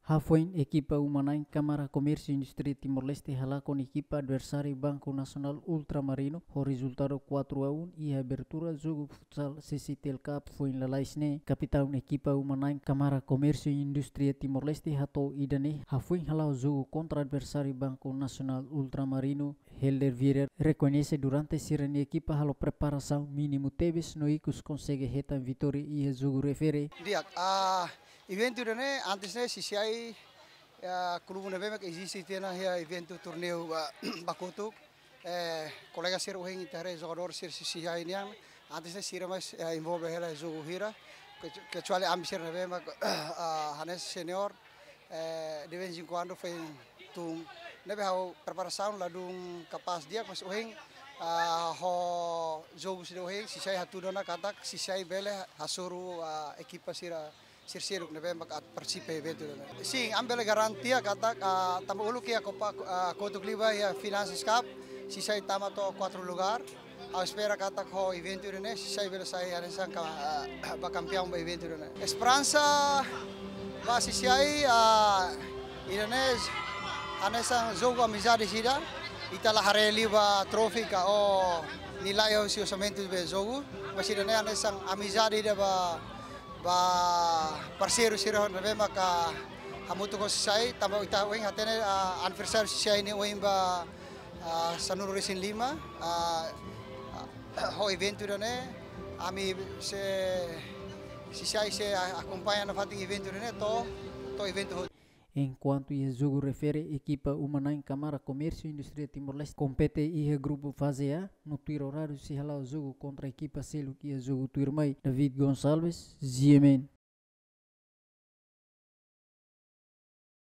Hafoin equipa Humanain Câmara Comércio e Indústria Timor-Leste hala com equipa adversária Banco Nacional Ultramarino o resultado 4-1 e a abertura do jogo futsal CCTL Cup foi em Lalaisne. Capitão equipa Humanain Câmara Comércio e Indústria Timor-Leste Hato Idane Hafoin hala o jogo contra adversário Banco Nacional Ultramarino. Helder Vieira reconhece durante a sirene equipa halo preparação mínimo teves no icos consegue retar vitória e o jogo refere. Evento né antes né CCI clube né que existe tem na evento torneio Bakoto colega ser o hengi jogador ser CCI niang antes né sira mais envolve ela jogo hira kecuali amser né Hanes senior de vez em quando foi tum nebe hau preparação lá dum capaz dia mas o heng ho jogo se o heng CCI hatu dona kata CCI bele hasuru equipa sira Sirsiru na bem participa evento. Sim, ambele garantia kata tamo ulu que a Copa Couto Cliva e a Finanças Cup, se sai tama to 4 lugar. A espera kata ko evento ne se sai bela sai anesan ka ba campeão ba evento ne. Esperança ba se sai Iranês anesan jogo amizade sida itala hareli ba trofi ka o nilai o si orçamento be jogo, mas Iranês anesan amizade parceiro sira na bema ka hamuto ko sai tama ita weng hatene anniversary sai ni weng ba sanuro resin lima ho evento ne ami se sai se acompanha na fating evento ne to evento. Enquanto o jogo refere, equipa Humanain Câmara Comércio e Indústria Timor-Leste compete e o grupo fase A no tiro horário se o jogo contra a equipa Selo que é o jogo Tuirmai. David Gonçalves, Ziemen.